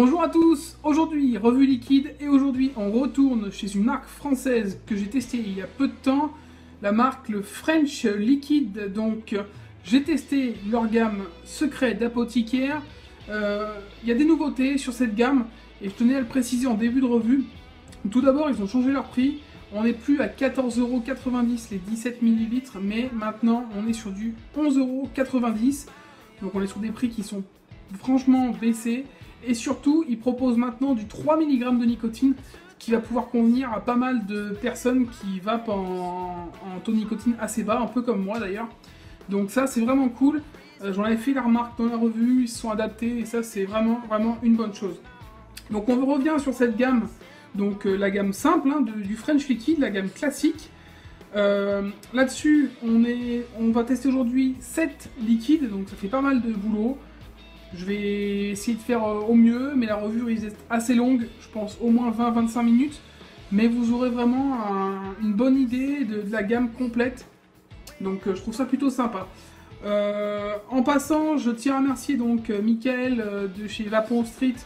Bonjour à tous, aujourd'hui revue liquide et aujourd'hui on retourne chez une marque française que j'ai testée il y a peu de temps, la marque le French Liquid. Donc j'ai testé leur gamme secret d'apothicaire. Il y a des nouveautés sur cette gamme et je tenais à le préciser en début de revue. Tout d'abord ils ont changé leur prix, on n'est plus à 14,90€ les 17 ml mais maintenant on est sur du 11,90€. Donc on est sur des prix qui sont franchement baissés. Et surtout, ils proposent maintenant du 3 mg de nicotine, qui va pouvoir convenir à pas mal de personnes qui vapent en taux de nicotine assez bas, un peu comme moi d'ailleurs. Donc ça, c'est vraiment cool. J'en avais fait la remarque dans la revue, ils se sont adaptés, et ça, c'est vraiment une bonne chose. Donc on revient sur cette gamme, donc la gamme simple du French Liquid, la gamme classique. Là-dessus, on va tester aujourd'hui 7 liquides, donc ça fait pas mal de boulot. Je vais essayer de faire au mieux, mais la revue risque d'être assez longue, je pense au moins 20-25 minutes. Mais vous aurez vraiment une bonne idée de la gamme complète. Donc je trouve ça plutôt sympa. En passant, je tiens à remercier donc Mickaël de chez Vapon Street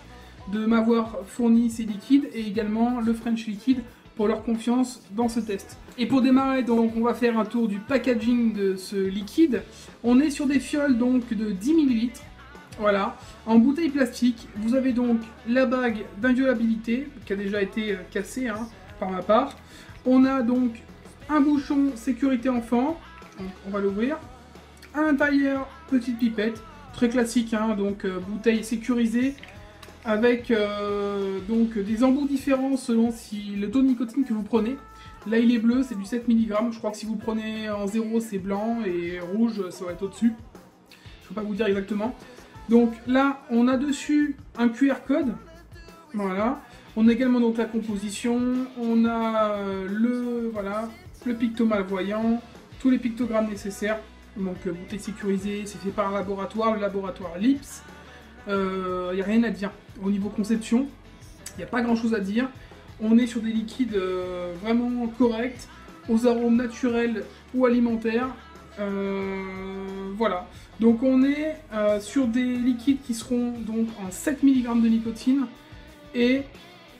de m'avoir fourni ces liquides et également le French Liquid pour leur confiance dans ce test. Et pour démarrer, donc on va faire un tour du packaging de ce liquide. On est sur des fioles donc de 10 ml. Voilà, en bouteille plastique, vous avez donc la bague d'inviolabilité qui a déjà été cassée par ma part. On a donc un bouchon sécurité enfant, donc on va l'ouvrir. À l'intérieur, petite pipette, très classique, donc bouteille sécurisée avec donc des embouts différents selon le taux de nicotine que vous prenez. Là il est bleu, c'est du 7 mg, je crois que si vous prenez en 0 c'est blanc et rouge ça va être au-dessus. Je ne peux pas vous dire exactement. Donc là, on a dessus un QR code, voilà. On a également donc la composition, on a le picto malvoyant, tous les pictogrammes nécessaires. Donc bouteille sécurisée, c'est fait par un laboratoire, le laboratoire Lips. Il n'y a rien à dire. Au niveau conception, il n'y a pas grand chose à dire. On est sur des liquides vraiment corrects, aux arômes naturels ou alimentaires. Voilà, donc on est sur des liquides qui seront donc en 7 mg de nicotine et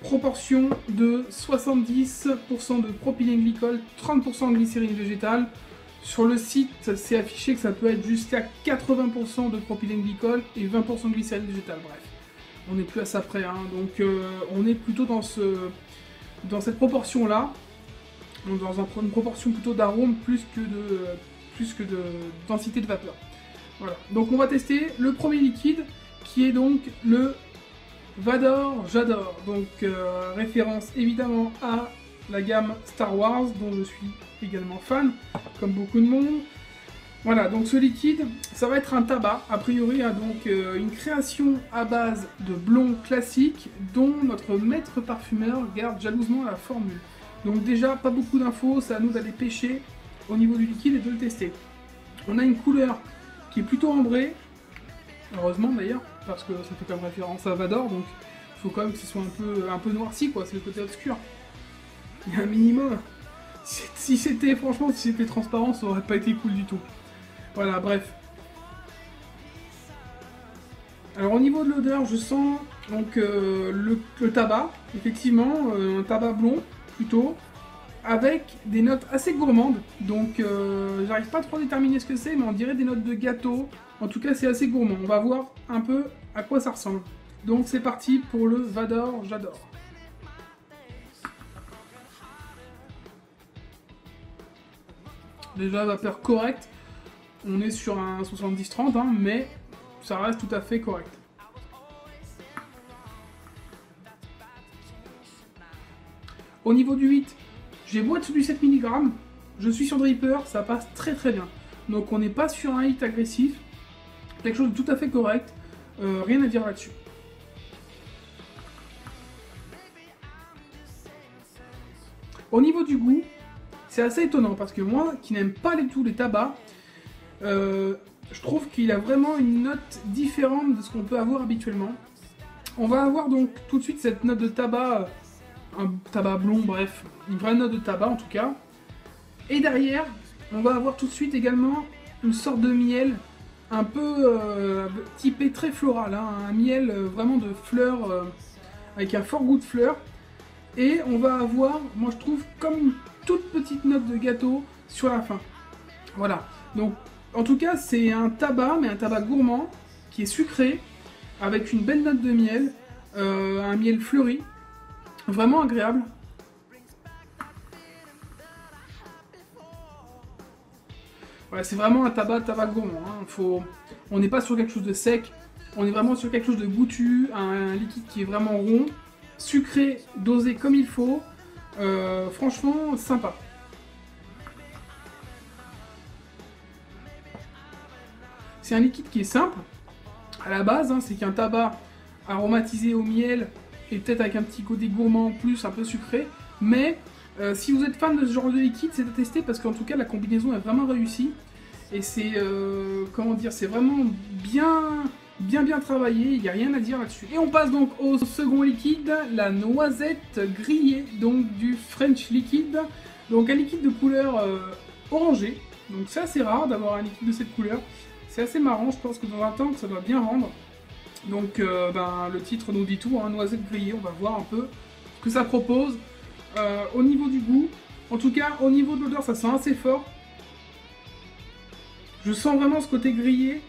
proportion de 70% de propylène-glycol, 30% de glycérine végétale. Sur le site, c'est affiché que ça peut être jusqu'à 80% de propylène-glycol et 20% de glycérine végétale. Bref, on n'est plus à ça près, donc on est plutôt dans cette proportion-là, dans une proportion plutôt d'arôme plus que de densité de vapeur. Voilà, donc on va tester le premier liquide qui est donc le Vador J'adore, donc référence évidemment à la gamme Star Wars dont je suis également fan, comme beaucoup de monde. Voilà, donc ce liquide, ça va être un tabac, a priori, donc une création à base de blond classique dont notre maître parfumeur garde jalousement la formule. Donc déjà, pas beaucoup d'infos, c'est à nous d'aller pêcher au niveau du liquide et de le tester. On a une couleur qui est plutôt ambrée, heureusement d'ailleurs, parce que ça fait comme référence à Vador, donc il faut quand même que ce soit un peu noirci, quoi, c'est le côté obscur. Il y a un minimum. Si c'était transparent, ça aurait pas été cool du tout. Voilà, bref. Alors au niveau de l'odeur, je sens donc le tabac, effectivement, un tabac blond, plutôt, avec des notes assez gourmandes, donc j'arrive pas trop à déterminer ce que c'est, mais on dirait des notes de gâteau. En tout cas, c'est assez gourmand. On va voir un peu à quoi ça ressemble. Donc c'est parti pour le Vador J'adore. Déjà, vapeur correcte. On est sur un 70-30, mais ça reste tout à fait correct. Au niveau du 8, j'ai beau être sur du 7 mg, je suis sur Dripper, ça passe très bien. Donc on n'est pas sur un hit agressif, quelque chose de tout à fait correct, rien à dire là-dessus. Au niveau du goût, c'est assez étonnant parce que moi qui n'aime pas du tout les tabacs, je trouve qu'il a vraiment une note différente de ce qu'on peut avoir habituellement. On va avoir donc tout de suite cette note de tabac, un tabac blond, bref, une vraie note de tabac en tout cas. Et derrière, on va avoir tout de suite également une sorte de miel, un peu typé très floral, hein, un miel vraiment de fleurs, avec un fort goût de fleurs. Et on va avoir, moi je trouve, comme une toute petite note de gâteau sur la fin. Voilà, donc en tout cas c'est un tabac, mais un tabac gourmand, qui est sucré, avec une belle note de miel, un miel fleuri, vraiment agréable. Voilà, c'est vraiment un tabac gourmand, hein. On n'est pas sur quelque chose de sec, on est vraiment sur quelque chose de goûtu, un liquide qui est vraiment rond, sucré, dosé comme il faut, franchement sympa. C'est un liquide qui est simple, à la base, hein, c'est qu'un tabac aromatisé au miel, et peut-être avec un petit côté gourmand en plus, un peu sucré, mais si vous êtes fan de ce genre de liquide, c'est à tester, parce qu'en tout cas la combinaison est vraiment réussie, et c'est, comment dire, c'est vraiment bien travaillé, il n'y a rien à dire là-dessus. Et on passe donc au second liquide, la noisette grillée, donc du French Liquid. Donc un liquide de couleur orangée, donc c'est assez rare d'avoir un liquide de cette couleur. C'est assez marrant, je pense que dans un temps ça doit bien rendre. Donc le titre nous dit tout, hein, noisette grillée, on va voir un peu ce que ça propose. Au niveau du goût, en tout cas au niveau de l'odeur ça sent assez fort. Je sens vraiment ce côté grillé,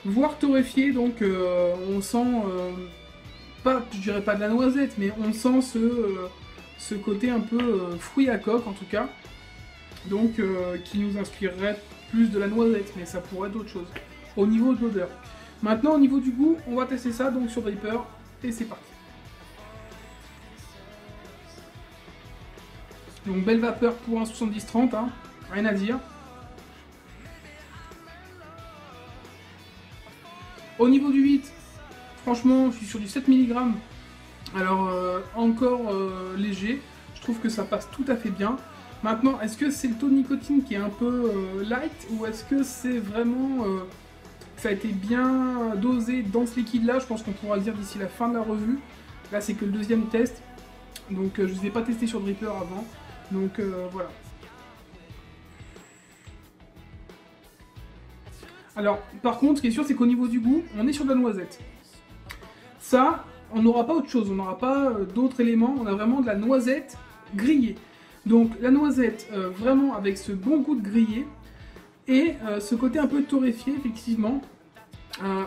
voire torréfié, donc on sent, pas, je dirais pas de la noisette, mais on sent ce côté un peu fruit à coque en tout cas, donc qui nous inspirerait plus de la noisette, mais ça pourrait être d'autres choses, au niveau de l'odeur. Maintenant au niveau du goût, on va tester ça donc sur Dripper, et c'est parti. Donc belle vapeur pour un 70-30, hein, rien à dire. Au niveau du 8, franchement, je suis sur du 7 mg. Alors, encore léger. Je trouve que ça passe tout à fait bien. Maintenant, est-ce que c'est le taux de nicotine qui est un peu light, ou est-ce que c'est vraiment ça a été bien dosé dans ce liquide-là? Je pense qu'on pourra le dire d'ici la fin de la revue. Là, c'est que le deuxième test. Donc, je ne les ai pas testés sur Dripper avant. Donc, voilà. Alors, par contre, ce qui est sûr, c'est qu'au niveau du goût, on est sur de la noisette. Ça, on n'aura pas autre chose, on n'aura pas d'autres éléments, on a vraiment de la noisette grillée. Donc, la noisette, vraiment avec ce bon goût de grillé, et ce côté un peu torréfié, effectivement.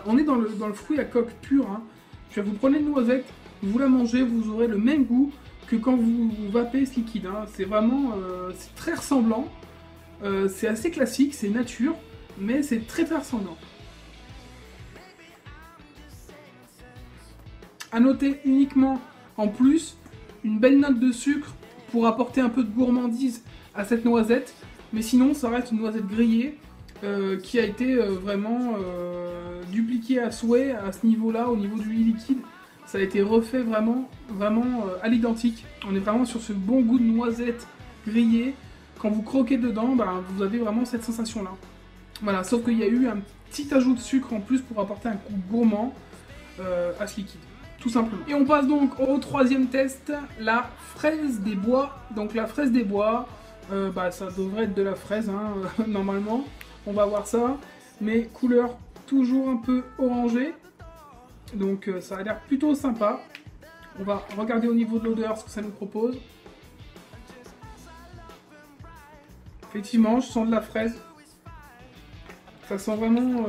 On est dans le fruit à coque pur, hein. Vous prenez une noisette, vous la mangez, vous aurez le même goût que quand vous vapez ce liquide, hein. C'est vraiment c'est très ressemblant, c'est assez classique, c'est nature, mais c'est très ressemblant. A noter uniquement en plus une belle note de sucre pour apporter un peu de gourmandise à cette noisette, mais sinon ça reste une noisette grillée qui a été vraiment dupliquée à souhait à ce niveau-là, au niveau du liquide. Ça a été refait vraiment à l'identique. On est vraiment sur ce bon goût de noisette grillée. Quand vous croquez dedans, vous avez vraiment cette sensation-là. Voilà, sauf qu'il y a eu un petit ajout de sucre en plus pour apporter un goût gourmand à ce liquide, tout simplement. Et on passe donc au troisième test, la fraise des bois. Donc la fraise des bois, ça devrait être de la fraise, hein, normalement. On va voir ça, mais couleur toujours un peu orangée. Donc ça a l'air plutôt sympa. On va regarder au niveau de l'odeur ce que ça nous propose. Effectivement, je sens de la fraise. Ça sent vraiment...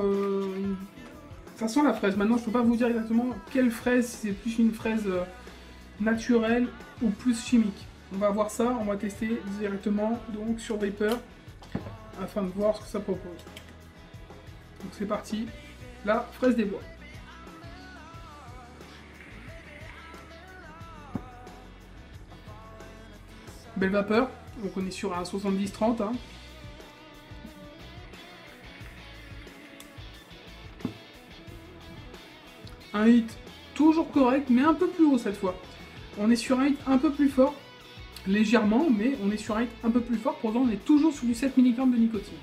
ça sent la fraise. Maintenant, je peux pas vous dire exactement quelle fraise, si c'est plus une fraise naturelle ou plus chimique. On va voir ça, on va tester directement donc sur Vapor afin de voir ce que ça propose. Donc c'est parti, la fraise des bois. Belle vapeur, donc on est sur un 70-30. Hein. Un hit toujours correct, mais un peu plus haut cette fois. On est sur un hit un peu plus fort, légèrement, mais on est sur un hit un peu plus fort. Pourtant, on est toujours sur du 7 mg de nicotine.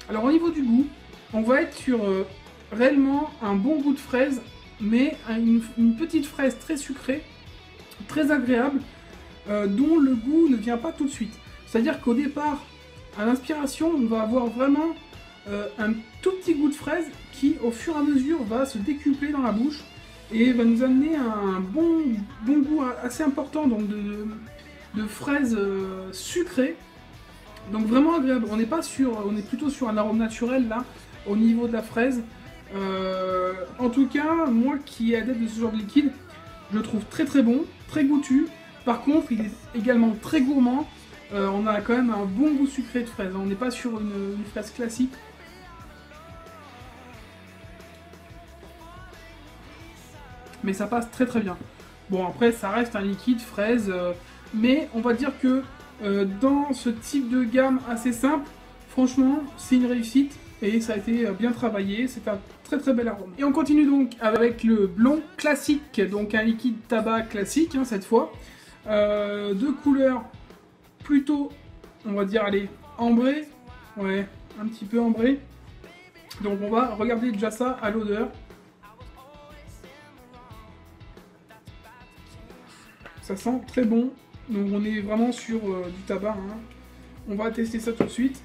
Alors au niveau du goût, on va être sur réellement un bon goût de fraise, mais une petite fraise très sucrée, très agréable, dont le goût ne vient pas tout de suite. C'est-à-dire qu'au départ, à l'inspiration, on va avoir vraiment un tout petit goût de fraise qui, au fur et à mesure, va se décupler dans la bouche et va nous amener un bon goût assez important donc de fraises sucrées. Donc vraiment agréable. On est plutôt sur un arôme naturel là, au niveau de la fraise. En tout cas, moi qui est adepte de ce genre de liquide, je le trouve très très bon, très goûtu. Par contre, il est également très gourmand. On a quand même un bon goût sucré de fraise. On n'est pas sur une fraise classique. Mais ça passe très très bien. Bon, après, ça reste un liquide fraise. Mais on va dire que dans ce type de gamme assez simple, franchement, c'est une réussite. Et ça a été bien travaillé. C'est un très très bel arôme. Et on continue donc avec le blond classique. Donc un liquide tabac classique, hein, cette fois. De couleur plutôt, on va dire, allez, ambré, ouais, un petit peu ambré. Donc on va regarder déjà ça à l'odeur. Ça sent très bon, donc on est vraiment sur du tabac, hein. On va tester ça tout de suite.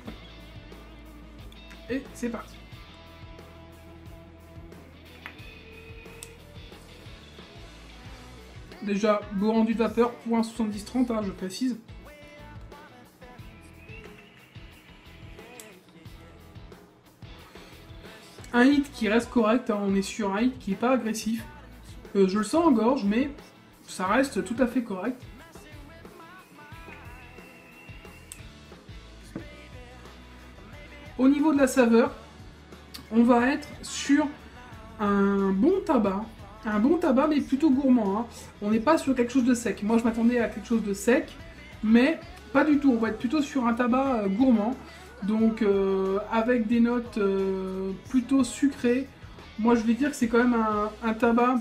Et c'est parti. Déjà, beau rendu de vapeur pour un 70-30, hein, je précise. Un hit qui reste correct, hein, on est sur un hit qui n'est pas agressif. Je le sens en gorge, mais ça reste tout à fait correct. Au niveau de la saveur, on va être sur un bon tabac. Un bon tabac, mais plutôt gourmand, hein. On n'est pas sur quelque chose de sec. Moi, je m'attendais à quelque chose de sec, mais pas du tout. On va être plutôt sur un tabac gourmand. Donc, avec des notes plutôt sucrées. Moi, je vais dire que c'est quand même un tabac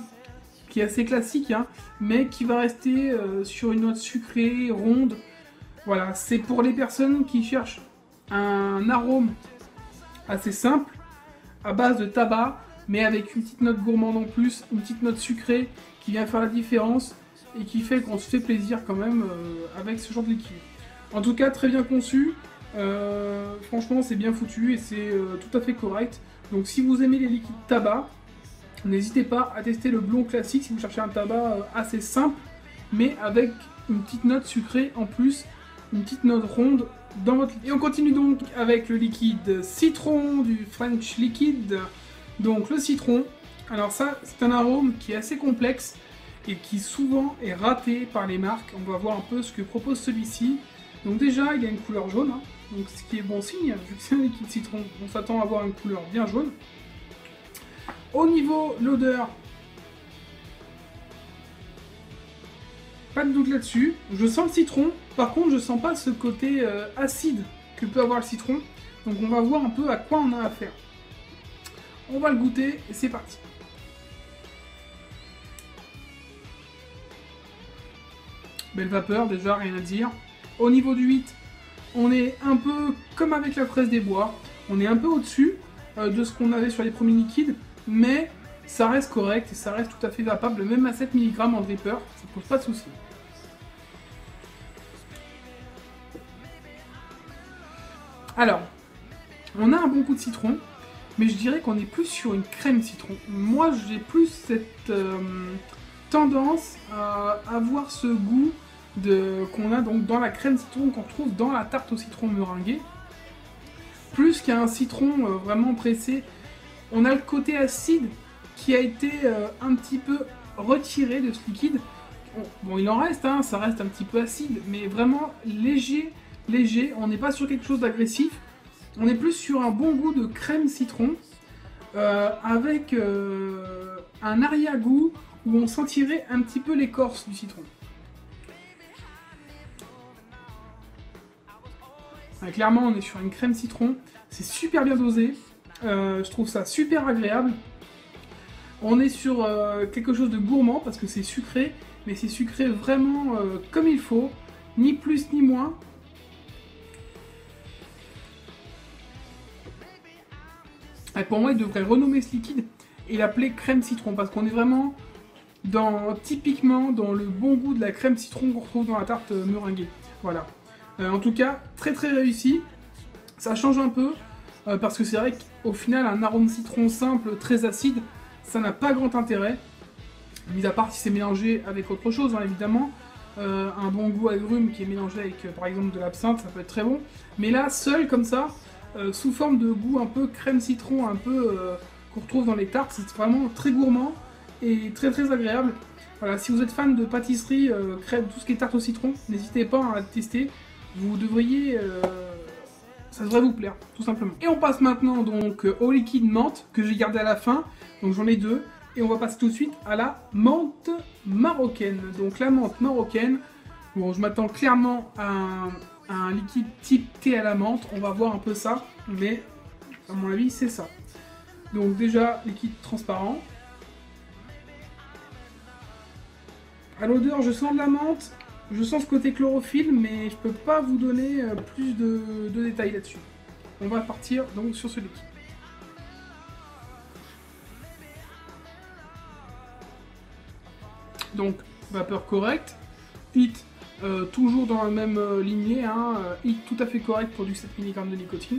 qui est assez classique, hein, mais qui va rester sur une note sucrée, ronde. Voilà, c'est pour les personnes qui cherchent un arôme assez simple, à base de tabac, mais avec une petite note gourmande en plus, une petite note sucrée qui vient faire la différence et qui fait qu'on se fait plaisir quand même avec ce genre de liquide. En tout cas, très bien conçu, franchement c'est bien foutu et c'est tout à fait correct. Donc si vous aimez les liquides tabac, n'hésitez pas à tester le blond classique si vous cherchez un tabac assez simple, mais avec une petite note sucrée en plus, une petite note ronde dans votre liquide. Et on continue donc avec le liquide citron du French Liquid. Donc le citron, alors ça c'est un arôme qui est assez complexe et qui souvent est raté par les marques. On va voir un peu ce que propose celui-ci. Donc déjà il a une couleur jaune, hein, donc ce qui est bon signe, vu que c'est un liquide citron, on s'attend à avoir une couleur bien jaune. Au niveau de l'odeur, pas de doute là-dessus, je sens le citron, par contre je sens pas ce côté acide que peut avoir le citron, donc on va voir un peu à quoi on a affaire. On va le goûter et c'est parti. Belle vapeur, déjà rien à dire. Au niveau du 8, on est un peu comme avec la fraise des bois, on est un peu au-dessus de ce qu'on avait sur les premiers liquides, mais ça reste correct et ça reste tout à fait vapable, même à 7 mg en vapeur, ça pose pas de soucis. Alors, on a un bon coup de citron, mais je dirais qu'on est plus sur une crème citron. Moi, j'ai plus cette tendance à avoir ce goût qu'on a donc dans la crème citron qu'on trouve dans la tarte au citron meringuée. Plus qu'un citron vraiment pressé, on a le côté acide qui a été un petit peu retiré de ce liquide. Bon, il en reste, hein, ça reste un petit peu acide, mais vraiment léger, on n'est pas sur quelque chose d'agressif. On est plus sur un bon goût de crème citron, avec un arrière-goût où on sentirait un petit peu l'écorce du citron. Clairement, on est sur une crème citron, c'est super bien dosé, je trouve ça super agréable. On est sur quelque chose de gourmand parce que c'est sucré, mais c'est sucré vraiment comme il faut, ni plus ni moins. Et pour moi, il devrait renommer ce liquide et l'appeler crème citron parce qu'on est vraiment typiquement dans le bon goût de la crème citron qu'on retrouve dans la tarte meringuée. Voilà. En tout cas, très très réussi. Ça change un peu, parce que c'est vrai qu'au final, un arôme citron simple, très acide, ça n'a pas grand intérêt. Mis à part si c'est mélangé avec autre chose, hein, évidemment. Un bon goût agrume qui est mélangé avec, par exemple, de l'absinthe, ça peut être très bon. Mais là, seul comme ça, sous forme de goût un peu crème citron, un peu qu'on retrouve dans les tartes, c'est vraiment très gourmand et très très agréable. Voilà, si vous êtes fan de pâtisserie, crème, tout ce qui est tarte au citron, n'hésitez pas à le tester. Vous devriez... ça devrait vous plaire, tout simplement. Et on passe maintenant donc au liquide menthe, que j'ai gardé à la fin. Donc j'en ai deux. Et on va passer tout de suite à la menthe marocaine. Donc la menthe marocaine, bon, je m'attends clairement à un liquide type thé à la menthe. On va voir un peu ça, mais à mon avis c'est ça. Donc déjà, liquide transparent. À l'odeur, je sens de la menthe. Je sens ce côté chlorophylle, mais je peux pas vous donner plus de détails là-dessus. On va partir donc sur ce liquide. Donc, vapeur correcte, HIT toujours dans la même lignée, hein, HIT tout à fait correct pour du 7 mg de nicotine.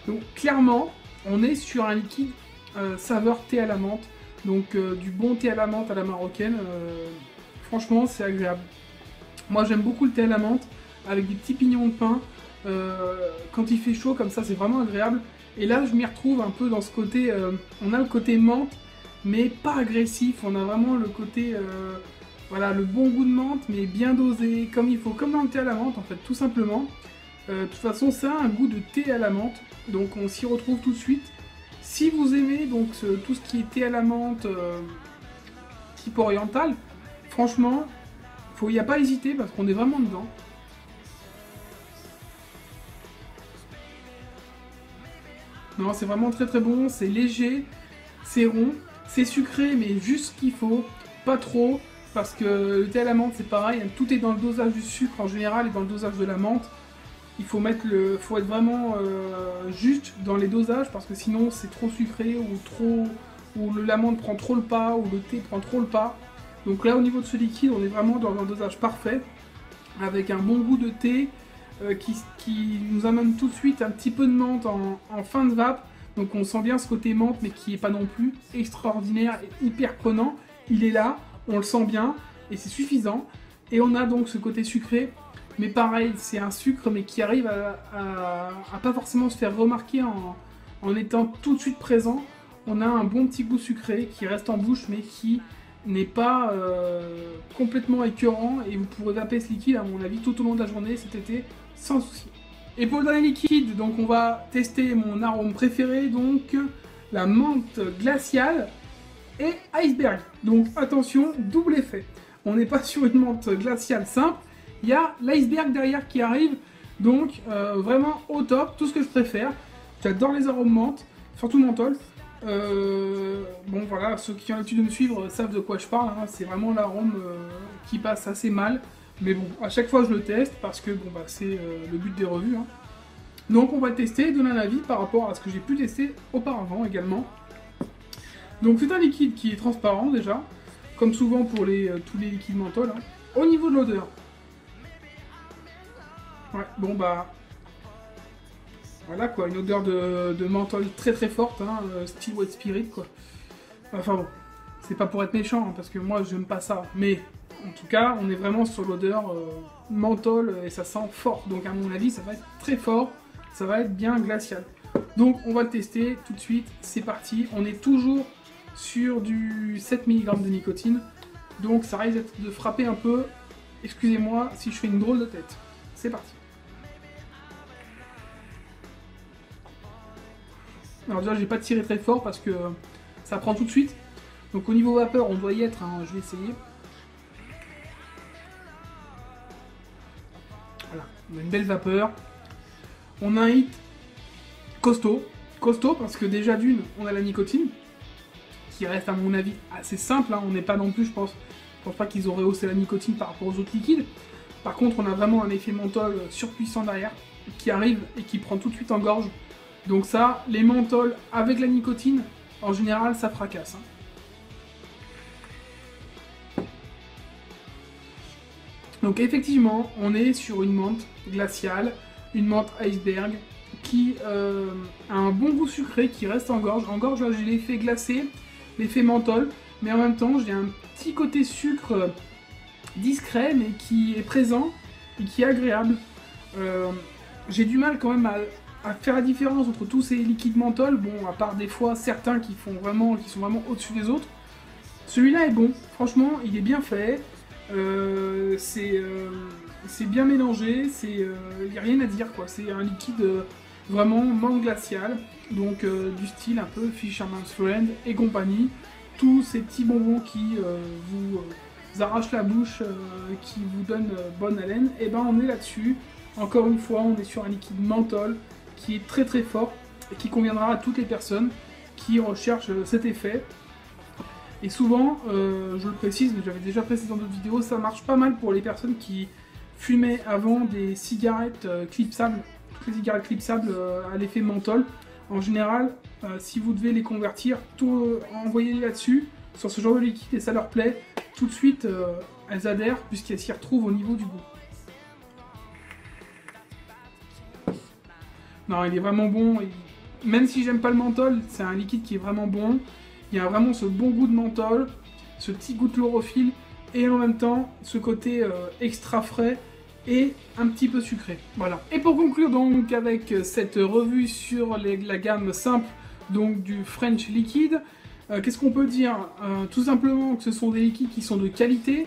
Donc clairement, on est sur un liquide saveur thé à la menthe, donc du bon thé à la menthe à la marocaine, franchement c'est agréable. Moi j'aime beaucoup le thé à la menthe, avec des petits pignons de pain, quand il fait chaud comme ça c'est vraiment agréable. Et là, je m'y retrouve un peu dans ce côté, on a le côté menthe, mais pas agressif, on a vraiment le côté, voilà, le bon goût de menthe, mais bien dosé, comme il faut, comme dans le thé à la menthe, en fait, tout simplement. De toute façon, ça a un goût de thé à la menthe, donc on s'y retrouve tout de suite. Si vous aimez donc tout ce qui est thé à la menthe, type oriental, franchement, il n'y a pas à hésiter, parce qu'on est vraiment dedans. Non, c'est vraiment très très bon, c'est léger, c'est rond, c'est sucré, mais juste ce qu'il faut, pas trop, parce que le thé à la menthe c'est pareil, tout est dans le dosage du sucre en général et dans le dosage de la menthe. Il faut faut être vraiment juste dans les dosages, parce que sinon c'est trop sucré ou la menthe prend trop le pas, ou le thé prend trop le pas. Donc là au niveau de ce liquide, on est vraiment dans un dosage parfait, avec un bon goût de thé, qui nous amène tout de suite un petit peu de menthe en fin de vape. Donc on sent bien ce côté menthe, mais qui n'est pas non plus extraordinaire et hyper prenant. Il est là, on le sent bien, et c'est suffisant. Et on a donc ce côté sucré, mais pareil, c'est un sucre, mais qui arrive à pas forcément se faire remarquer en étant tout de suite présent. On a un bon petit goût sucré qui reste en bouche, mais qui n'est pas complètement écœurant, et vous pourrez vaper ce liquide à mon avis tout au long de la journée cet été sans souci. Et pour le dernier liquide, donc on va tester mon arôme préféré, donc la menthe glaciale et iceberg. Donc attention, double effet. On n'est pas sur une menthe glaciale simple, il y a l'iceberg derrière qui arrive, donc vraiment au top, tout ce que je préfère. J'adore les arômes menthe, surtout menthol. Bon voilà, ceux qui ont l'habitude de me suivre savent de quoi je parle, hein. C'est vraiment l'arôme qui passe assez mal. Mais bon, à chaque fois je le teste parce que bon bah c'est le but des revues, hein. Donc on va tester, donner un avis par rapport à ce que j'ai pu tester auparavant également. Donc c'est un liquide qui est transparent déjà, comme souvent pour tous les liquides menthol, hein. Au niveau de l'odeur, ouais, bon bah voilà quoi, une odeur de menthol très très forte, hein, style White Spirit quoi. Enfin bon, c'est pas pour être méchant, hein, parce que moi j'aime pas ça, mais en tout cas on est vraiment sur l'odeur menthol et ça sent fort, donc à mon avis ça va être très fort, ça va être bien glacial. Donc on va le tester tout de suite, c'est parti, on est toujours sur du 7 mg de nicotine, donc ça risque de frapper un peu, excusez-moi si je fais une drôle de tête. C'est parti. Alors déjà j'ai pas tiré très fort parce que ça prend tout de suite. Donc au niveau vapeur on doit y être, hein, je vais essayer. Voilà, on a une belle vapeur. On a un hit costaud. Costaud parce que déjà d'une, on a la nicotine, qui reste à mon avis assez simple, hein. On n'est pas non plus, je pense pas qu'ils auraient haussé la nicotine par rapport aux autres liquides. Par contre on a vraiment un effet menthol surpuissant derrière, qui arrive et qui prend tout de suite en gorge. Donc ça, les menthols avec la nicotine, en général, ça fracasse, hein. Donc effectivement, on est sur une menthe glaciale, une menthe iceberg, qui a un bon goût sucré qui reste en gorge. En gorge, j'ai l'effet glacé, l'effet menthol, mais en même temps, j'ai un petit côté sucre discret, mais qui est présent et qui est agréable. J'ai du mal quand même à faire la différence entre tous ces liquides menthol, bon, à part des fois certains qui sont vraiment au-dessus des autres. Celui-là est bon, franchement, il est bien fait, c'est bien mélangé, il n'y a rien à dire, quoi. C'est un liquide vraiment menthe glaciale, donc du style un peu Fisherman's Friend et compagnie. Tous ces petits bonbons qui vous arrachent la bouche, qui vous donnent bonne haleine, et ben on est là-dessus. Encore une fois, on est sur un liquide menthol qui est très très fort et qui conviendra à toutes les personnes qui recherchent cet effet. Et souvent, je le précise, mais j'avais déjà précisé dans d'autres vidéos, ça marche pas mal pour les personnes qui fumaient avant des cigarettes clipsables, toutes les cigarettes clipsables à l'effet menthol. En général, si vous devez les convertir, envoyez-les là-dessus, sur ce genre de liquide, et ça leur plaît, tout de suite, elles adhèrent puisqu'elles s'y retrouvent au niveau du goût. Non, il est vraiment bon, même si j'aime pas le menthol, c'est un liquide qui est vraiment bon. Il y a vraiment ce bon goût de menthol, ce petit goût de chlorophylle, et en même temps, ce côté extra frais et un petit peu sucré. Voilà. Et pour conclure donc avec cette revue sur la gamme simple donc du French Liquid, qu'est-ce qu'on peut dire? Tout simplement que ce sont des liquides qui sont de qualité.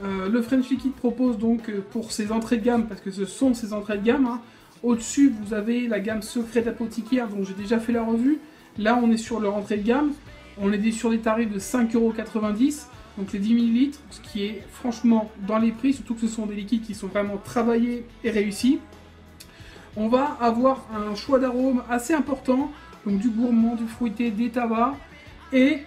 Le French Liquid propose donc pour ses entrées de gamme, parce que ce sont ses entrées de gamme, hein, au-dessus vous avez la gamme secret d'apothicaire dont j'ai déjà fait la revue. Là on est sur leur entrée de gamme. On est sur des tarifs de 5,90 €, donc les 10 ml, ce qui est franchement dans les prix, surtout que ce sont des liquides qui sont vraiment travaillés et réussis. On va avoir un choix d'arômes assez important, donc du gourmand, du fruité, des tabacs, et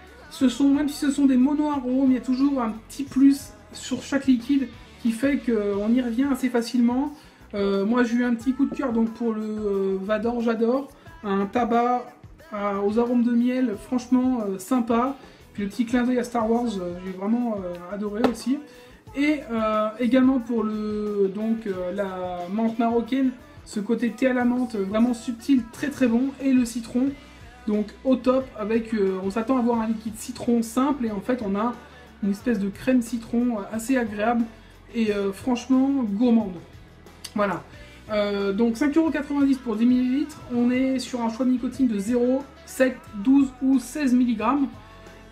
même si ce sont des mono-arômes, il y a toujours un petit plus sur chaque liquide qui fait qu'on y revient assez facilement. Moi j'ai eu un petit coup de cœur donc pour le Vador J'adore, un tabac aux arômes de miel, franchement sympa. Puis le petit clin d'œil à Star Wars, j'ai vraiment adoré aussi. Et également pour la menthe marocaine, ce côté thé à la menthe vraiment subtil, très très bon. Et le citron, donc au top, avec on s'attend à avoir un liquide citron simple, et en fait on a une espèce de crème citron assez agréable et franchement gourmande. Voilà. Donc 5,90 € pour 10 ml, on est sur un choix de nicotine de 0, 7, 12 ou 16 mg,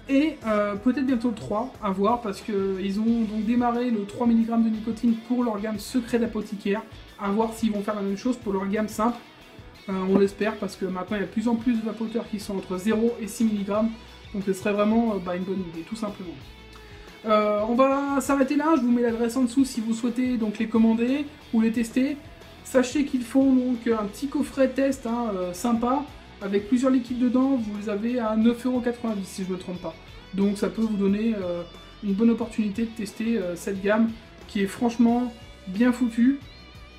et peut-être bientôt le 3, à voir, parce qu'ils ont donc démarré le 3 mg de nicotine pour leur gamme secret d'apothicaire, à voir s'ils vont faire la même chose pour leur gamme simple, on l'espère, parce que maintenant il y a de plus en plus de vapoteurs qui sont entre 0 et 6 mg, donc ce serait vraiment une bonne idée, tout simplement. On va s'arrêter là, je vous mets l'adresse en dessous si vous souhaitez donc les commander ou les tester. Sachez qu'ils font donc un petit coffret test sympa, avec plusieurs liquides dedans, vous les avez à 9,90 € si je ne me trompe pas. Donc ça peut vous donner une bonne opportunité de tester cette gamme qui est franchement bien foutue.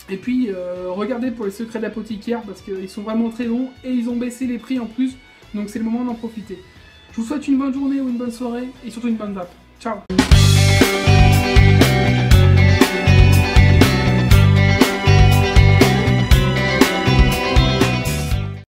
Et puis regardez pour les secrets d'apothicaire parce qu'ils sont vraiment très bons et ils ont baissé les prix en plus, donc c'est le moment d'en profiter. Je vous souhaite une bonne journée ou une bonne soirée et surtout une bonne vape. Ciao!